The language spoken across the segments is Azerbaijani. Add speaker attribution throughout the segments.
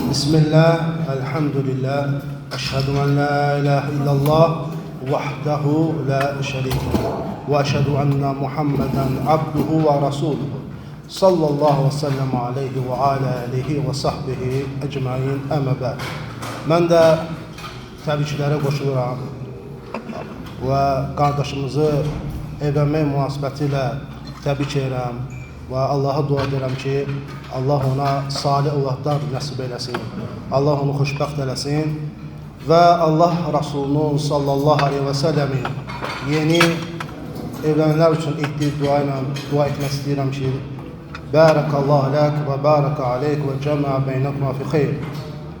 Speaker 1: Bismillah, elhamdülillah, eşhedü en la ilahe illallah, vahdehu la şerike ve eşhedü enne Muhammeden abduhu ve rasuluhu sallallahu ve sellem aleyhi ve ala alihi ve sahbihi ecmain əmmə bə'd. Mən də təbriklərə qoşuluram və qardaşımızı evlənmək münasibəti ilə təbrik edirəm və Allaha dua edirəm ki, Allah ona salih övladlar nəsib eləsin, Allah onu xoşbəxt eləsin və Allah Rasulunun sallallahu aleyhi və səlləmin yeni evlənənlər üçün etdiyi dua ilə dua etmək istəyirəm ki, Barakallahu lak və baraka aleyk və cəmə beynəkuma fi xeyr.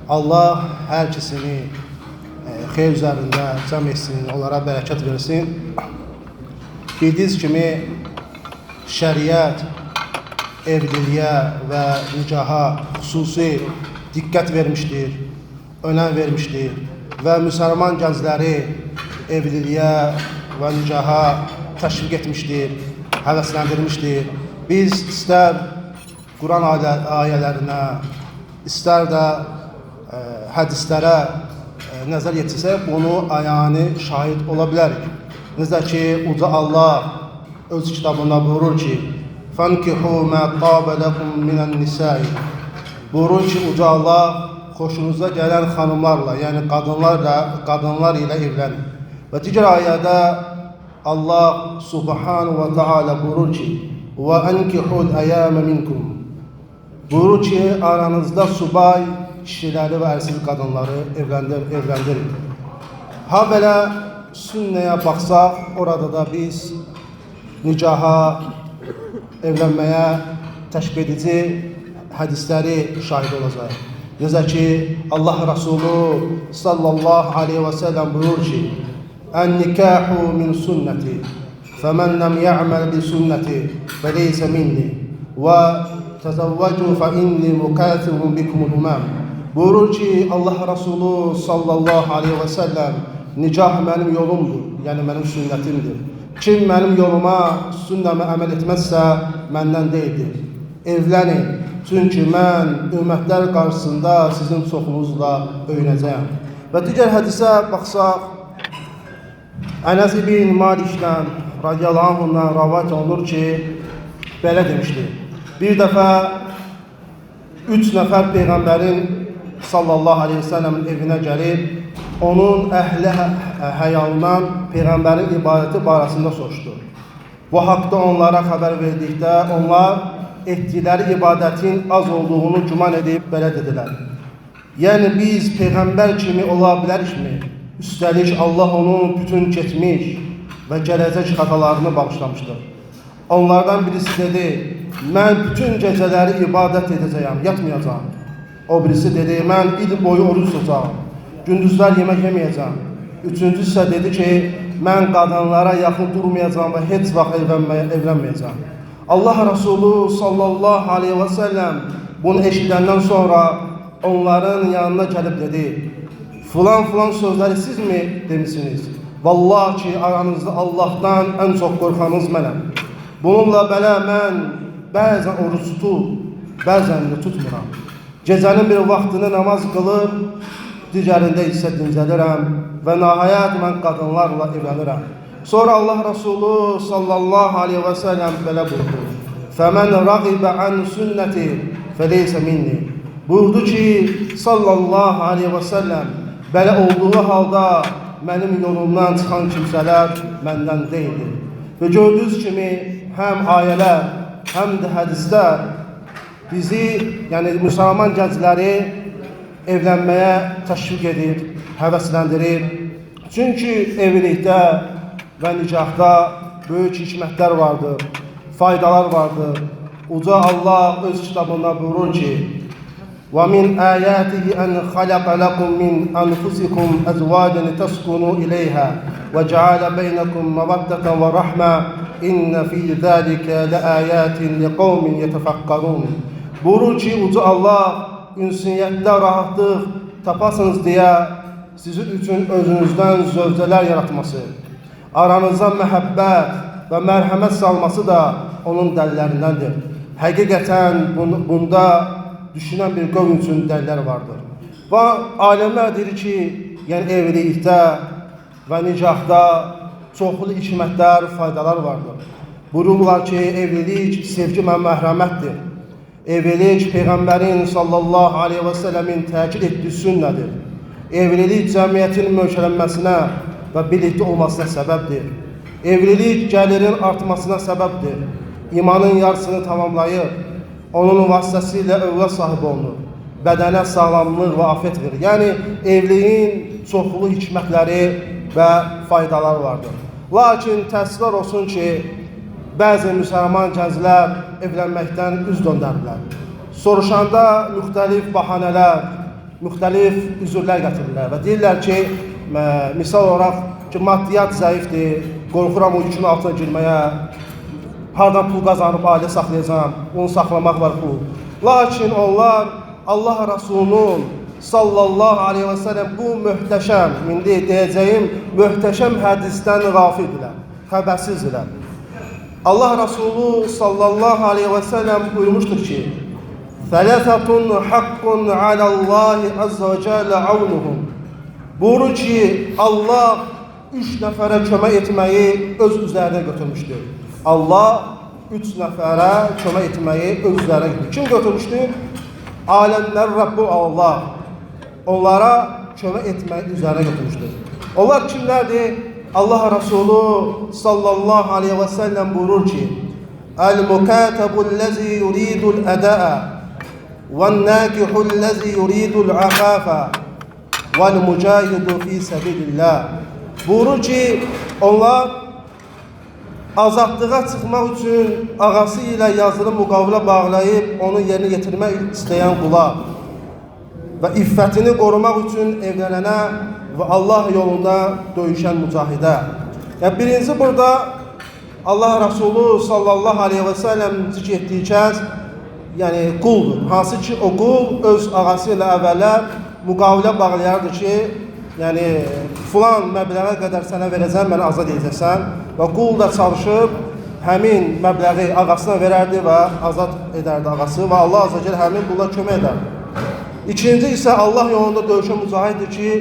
Speaker 1: Allah hər ikisini xeyr üzərində cəm etsin, onlara bərəkət versin. Bildiyiniz kimi şəriət evliliyə və nicaha xüsusi diqqət vermişdir, önəm vermişdir və müsəlman gəncləri evliliyə və nicaha təşviq etmişdir, həvəsləndirmişdir. Biz istər Quran ayələrinə, istər də hədislərə nəzər yetirsək, bunu ayəni şahid ola bilərik. Necə ki, Uca Allah öz kitabında buyurur ki, فَانْكِحُوا مَا طَابَ لَكُمْ مِنَ النِّسَاءِ Buyurur ki, Uca Allah xoşunuza gələn xanımlarla, yəni qadınlar ilə evlənin. Və digər ayədə Allah subhanahu wa ta'ala buyurur ki, وَاَنْكِحُوا الْاَيَامَ مِنْكُمْ Buyurur ki, aranızda subay kişiləri və ərsiz qadınları evləndirin. Ha belə sünnəyə baxsaq, orada da biz nicaha, evlənməyə təşviq edici hədisləri şahid olacaq. Necə ki, Allah Rasulü sallallahu aleyhi və səlləm buyurur ki, "Ən-nikahu min sünnəti, fəmən ləm ya'məl bi sünnəti, fəleysə minni, və təzəvvəcu fə inni mukəthirun bikumul umam." Buyurur ki, Allah Rasulü sallallahu aleyhi və səlləm, nicah mənim yolumdur, yəni mənim sünnətimdir. Kim mənim yoluma, sünnəmə əməl etməzsə, məndən deyildir. Evlənin, çünki mən ümmətlər qarşısında sizin çoxunuzla öyünəcəyəm. Və digər hədisə baxsaq, Ənəs ibn Malikdən, radiyallahu anhdan rəvayət olunur ki, belə demişdir. Bir dəfə 3 nəfər Peyğəmbərin sallallahu aleyhi ve sellemin evinə gəlib, onun əhli həyalından Peyğəmbərin ibadəti barəsində soruşdu. Bu haqda onlara xəbər verdikdə, onlar etdikləri ibadətin az olduğunu güman edib belə dedilər. Yəni biz Peyğəmbər kimi ola bilərikmi? Üstəlik Allah onun bütün keçmiş və gələcək xətalarını bağışlamışdır. Onlardan birisi dedi, mən bütün gecələri ibadət edəcəyəm, yatmayacağım. O birisi dedi, mən il boyu oruç tutacağım, gündüzlər yemək yeməyəcəm. Üçüncü isə dedi ki, mən qadınlara yaxın durmayacağım və heç vaxt evlənməyəcəm. Allah Rasulü sallallahu aleyhi və səlləm bunu eşidəndən sonra onların yanına gəlib dedi, filan sözləri siz mi demişsiniz? Vallahi ki, aranızda Allahdan ən çox qorxanız mənəm. Bununla belə mən bəzən oruç tutub, bəzən də tutmuram. Gecənin bir vaxtını namaz qılıb, digərində isə dincəlirəm və nəhayət mən qadınlarla evlənirəm. Sonra Allah Rasulü sallallahu aleyhi və səlləm belə buyurdu. Fəmən rəqibə ən sünnəti fəleysə minni. Buyurdu ki, sallallahu aleyhi və səlləm, belə olduğu halda mənim yolumdan çıxan kimsələr məndən deyildir. Və gördüyünüz kimi, həm ayələr, həm də hədislər bizi, yəni müsəlman gəncləri evlənməyə təşviq edir, həvəsləndirir. Çünki evlilikdə və nicahda böyük hikmətlər vardır, faydalar vardır. Uca Allah öz kitabında buyurur ki, وَمِنْ آيَاتِهِ أَنْ خَلَقَ لَكُمْ مِنْ أَنْفُسِكُمْ أَزْوَاجًا لِتَسْكُنُوا إِلَيْهَا وَجَعَلَ بَيْنَكُمْ مَوَدَّةً وَرَحْمَةً إِنَّ فِي ذَلِكَ لَآيَاتٍ لِقَوْمٍ يَتَفَكَّرُونَ Buyurur ki, Uca Allah ünsiyyətdə rahatlıq tapasınız deyə sizin üçün özünüzdən zövcələr yaratması, aranıza məhəbbət və mərhəmət salması da onun dəlillərindəndir. Həqiqətən bunda düşünən bir qövm üçün dəlillər vardır. Və alimlər deyir ki, yəni evlilikdə və nicahda çoxlu hikmətlər, faydalar vardır. Buyururlar ki, evlilik sevgi və məhrəmətdir. Evlilik Peyğəmbərin sallallahu aleyhi və səlləmin təkid etdiyi sünnədir. Evlilik cəmiyyətin möhkələnməsinə və birlikdə olmasına səbəbdir. Evlilik gəlirin artmasına səbəbdir. İmanın yarısını tamamlayır. Onun vasitəsilə övlad sahibi olunur. Bədənə sağlamlıq və afiyet verir. Yəni, evliliyin çoxlu hikmətləri və faydalar vardır. Lakin təəssüflər olsun ki, bəzi müsəlman gənclər evlənməkdən üz döndərdirlər. Soruşanda müxtəlif bahanələr, müxtəlif üzürlər gətirirlər və deyirlər ki, misal olaraq ki, maddiyyat zəifdir, qorxuram o yükün altına girməyə, hardan pul qazanıb ailə saxlayacağım, onu saxlamaq var pul. Lakin onlar Allah Rasulunun sallallahu aleyhi və səlləm bu möhtəşəm, indi deyəcəyim, möhtəşəm hədisdən qafildirlər, xəbərsizdilər. Allah Rasulü sallallahu aleyhi və səlləm buyurmuşdur ki, Fələfətun haqqun aləllahi əzzə və cəllə avnuhum. Buyurur ki, Allah 3 nəfərə kömək etməyi öz üzərinə götürmüşdür. Allah 3 nəfərə kömək etməyi öz üzərinə götürmüşdür. Kim götürmüşdür? Aləmlər Rabbu Allah. Onlara kömək etməyi üzərinə götürmüşdür. Onlar kimlərdir? Allah Rasulü sallallahu aleyhi və səlləm buyurur ki, Əl-mukətəbul-ləzi yuridul-ədəə vəl-nəkihul-ləzi yuridul-əxəfə vəl-mücahidu fi səbilillah. Buyurur ki, onlar azadlığa çıxmaq üçün ağası ilə yazılı müqavilə bağlayıb onu yerinə yetirmək istəyən qula və iffətini qorumaq üçün evlənənə və Allah yolunda döyüşən mücahidə. Yəni, birinci burada Allah Rasulü sallallahu aleyhi və səlləm zikr etdiyi kəs, yəni quldur. Hansı ki, o qul öz ağası ilə əvvəllər müqavilə bağlayardı ki, yəni filan məbləğə qədər sənə verəcəm, məni azad edəcəksən və qul da çalışıb həmin məbləği ağasına verərdi və azad edərdi ağası və Allah azə gəl həmin qula kömək edərdi. İkinci isə Allah yolunda döyüşən mücahiddir ki,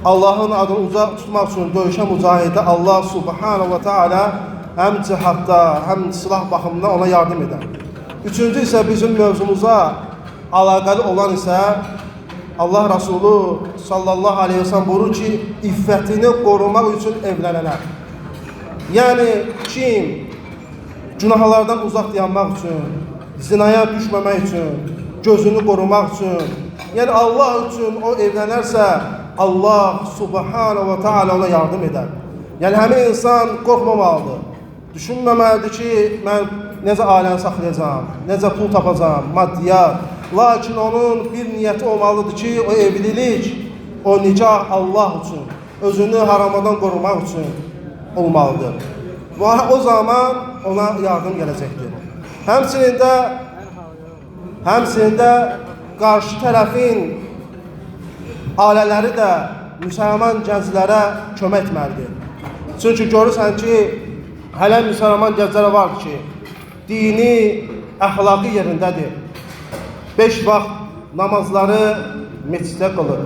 Speaker 1: Allahın adını uzaq tutmaq üçün döyüşən mücahidə Allah subhanahu wa ta'ala həm cihadda, həm silah baxımından ona yardım edər. Üçüncü isə bizim mövzumuza əlaqəli olan isə Allah Rasulü sallallahu aleyhi ve sellem buyurur ki, iffətini qorumaq üçün evlənənlər. Yəni, kim günahlardan uzaq dayanmaq üçün, zinaya düşməmək üçün, gözünü qorumaq üçün, yəni Allah üçün o evlənərsə, Allah subhanahu wa ta'ala ona yardım edər. Yəni, həmin insan qorxmamalıdır. Düşünməməlidir ki, mən necə ailəni saxlayacağım, necə pul tapacağım, maddiyat. Lakin onun bir niyyəti olmalıdır ki, o evlilik, o nicah Allah üçün, özünü haramadan qorumaq üçün olmalıdır. Və o zaman ona yardım gələcəkdir. Həmçində qarşı tərəfin ailələri də müsəlman gənclərə kömək etməlidir. Çünki görürsən ki, hələ müsəlman gənclərə vardır ki, dini, əxlaqi yerindədir. 5 vaxt namazları meçiddə qılır,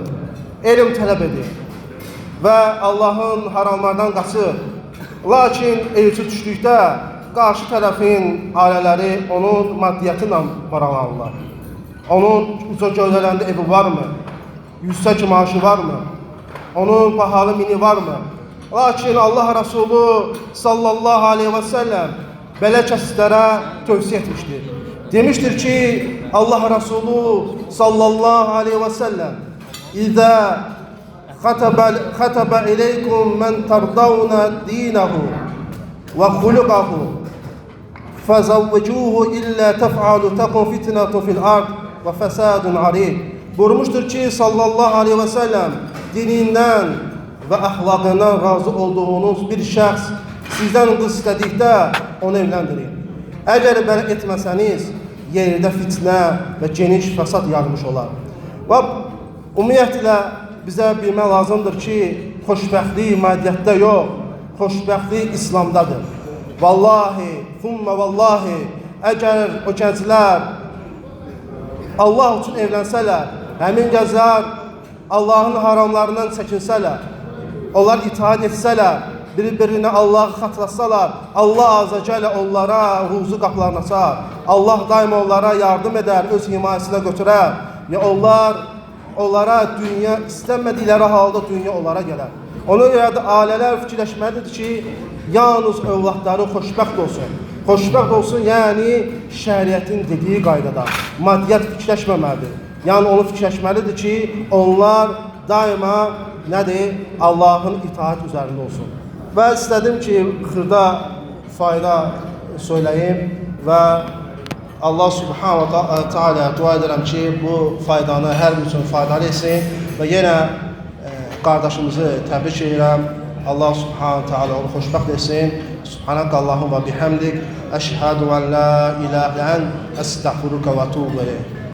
Speaker 1: elm tələb edir və Allahın haramlardan qaçır. Lakin elçi düşdükdə qarşı tərəfin ailələri onun maddiyyəti ilə maraqlanırlar. Onun uca gövdələrində evi varmı? Yüksək maaşı varmı? Onun pahalı mini varmı? Lakin Allah Rasulü sallallahu aleyhi və səlləm belə kəslərə tövsiyə etmişdir. Demişdir ki, Allah Rasulü sallallahu aleyhi və səlləm İzə xətəbə iləykum mən tərdavnə dinəhu və xuluqəhu fəzəvvəcuhu illə təf'alu təqun fitnətun fil ard və fəsadun arid. Buyurmuşdur ki, sallallahu aleyhi və səlləm dinindən və əxlaqından razı olduğunuz bir şəxs sizdən qız istədikdə onu evləndirin. Əgər belə etməsəniz, yerdə fitnə və geniş fəsad yarmış olar. Və ümumiyyətlə bizə bilmək lazımdır ki, xoşbəxtlik maddiyyətdə yox, xoşbəxtlik İslamdadır. Vallahi, thumma vallahi, əgər o gənclər Allah üçün evlənsələr, həmin gəzər Allahın haramlarından çəkinsələr, onlar itaat etsələr, bir-birinə Allahı xatırlatsalar, Allah azə gələ onlara ruzu qapılarını açar. Allah daima onlara yardım edər, öz himayəsinə götürər. Ya onlara dünya istənmədikləri halda dünya onlara gələr. Ona görə də ailələr fikirləşməlidir ki, yalnız övladları xoşbəxt olsun. Xoşbəxt olsun, yəni şəriətin dediyi qaydada. Maddiyyat fikirləşməməlidir. Yəni onu fikirləşməlidir ki, onlar daima nədir? Allahın itaat üzərində olsun. Və istədim ki, xırda fayda söyləyim və Allah subhanahu wa ta'ala dua edirəm ki, bu faydanı hər bir üçün faydalı etsin və yenə qardaşımızı təbrik edirəm. Allah subhanahu wa ta'ala onu xoşbəxt etsin. Subhanakallahumma bihamdik, əşhədu ən la ilahə ən, əstəğfiruka və tuğbu ileyk.